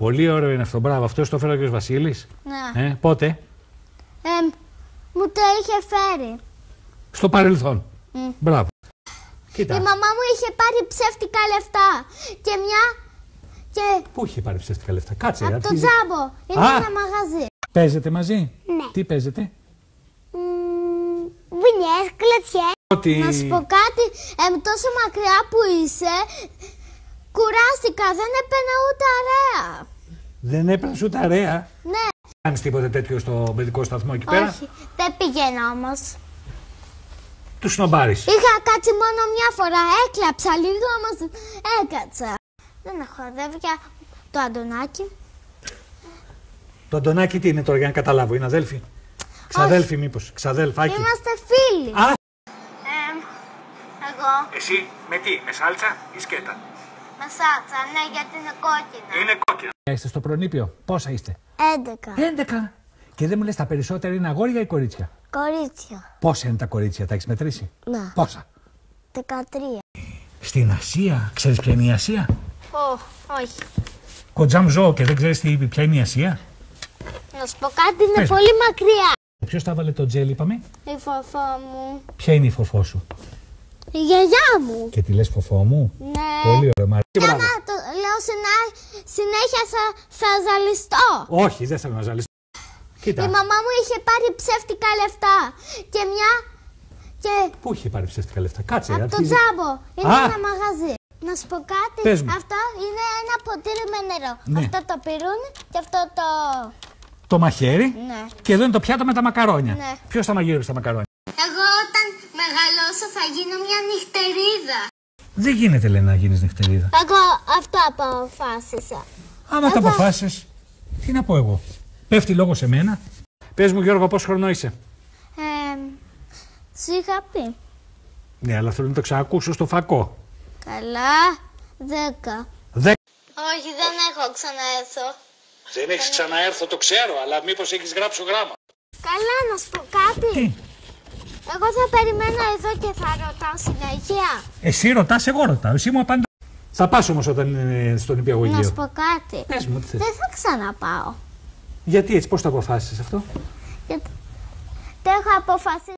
Πολύ ωραίο είναι αυτό. Μπράβο, αυτό το έφερε ο κ. Βασίλης. Ναι. Πότε? Μου το είχε φέρει. Στο παρελθόν. Μπράβο. Κοίτα. Η μαμά μου είχε πάρει ψεύτικα λεφτά. Και μια. Και... Πού είχε πάρει ψεύτικα λεφτά? Κάτσε. Από το Τζάμπο. Είναι ένα μαγαζί. Παίζετε μαζί? Ναι. Τι παίζετε? Βουνιές, κλωτσιές. Να σου πω κάτι, τόσο μακριά που είσαι, κουράστηκα, δεν έπαιρνα ούτε αρέα. Δεν έπαιρνες ούτε αρέα? Ναι. Κάνεις τίποτε τέτοιο στο παιδικό σταθμό εκεί πέρα? Όχι, δεν πήγαινα όμως. Του σνομπάρεις? Είχα κάτσει μόνο μια φορά, έκλαψα λίγο, όμως έκατσα. Δεν έχω αδέρφια. Το Αντωνάκι. Το Αντωνάκι τι είναι τώρα, για να καταλάβω, είναι αδέλφη? Ξαδέλφη μήπως? Ξαδέλφάκι? Είμαστε φίλοι. Α! Εγώ. Εσύ με τι, με σάλτσα ή σκέτα? Με σάλτσα, ναι, γιατί είναι κόκκινα. Είναι κόκκινα. Είστε στο προνήπιο, πόσα είστε? 11. 11. Και δεν μου λες τα περισσότερα είναι αγόρια ή κορίτσια? Κορίτσια. Πόσα είναι τα κορίτσια, τα έχεις μετρήσει? Ναι. Πόσα? 13. Στην Ασία, ξέρεις ποια είναι η Ασία? Όχι. Κοντζάμ ζω και δεν ξέρεις ποια είναι η Ασία? Να σου πω κάτι, είναι πολύ μακριά. Ποιος τα βάλε το τζέλ, είπαμε? Η φοφό μου. Ποια είναι η φοφό σου? Η γιαγιά μου. Και τη λες φοφό μου? Ναι. Πολύ ωραίο, μ' αρέσει. Για να το λέω συνέχεια θα ζαλιστώ. Όχι, δεν θέλω να ζαλιστώ. Κοίτα. Η μαμά μου είχε πάρει ψεύτικα λεφτά. Και μια. Και... Πού είχε πάρει ψεύτικα λεφτά? Κάτσε. Από το Τζάμπο. Είναι ένα μαγαζί. Να σου πω κάτι. Πες μου. Αυτό είναι ένα ποτήρι με νερό. Ναι. Αυτό το πυρούνι και αυτό το. Το μαχαίρι. Ναι. Και εδώ είναι το πιάτο με τα μακαρόνια. Ναι. Ποιος θα μαγείρεψε τα μακαρόνια? Εγώ όταν μεγαλώσω θα γίνω μια νυχτερίδα. Δεν γίνεται, λέει, να γίνεις νυχτερίδα. Εγώ αυτό αποφάσισα. Άμα το αποφάσισες, τι να πω εγώ? Πέφτει λόγο σε μένα. Πες μου, Γιώργο, πόσο χρόνο είσαι? Σου είχα πει. Ναι, αλλά θέλω να το ξανακούσω στο φακό. Καλά, 10. 10. Όχι, δεν έχω ξαναέρθω. Δεν έχεις ξαναέρθω, το ξέρω, αλλά μήπως έχεις γράψει γράμμα? Καλά, να σου πω κάτι. Τι? Εγώ θα περιμένω εδώ και θα ρωτάω συνέχεια. Εσύ ρωτάς, εγώ ρωτάω. Εσύ μου απαντάς. Θα πας όμως όταν είναι στον νηπιαγωγείο. Να σου πω κάτι. Πες μου, τι θες. Δεν θα ξαναπάω. Γιατί έτσι, πώς το αποφάσισες αυτό? Γιατί δεν έχω αποφασίσει.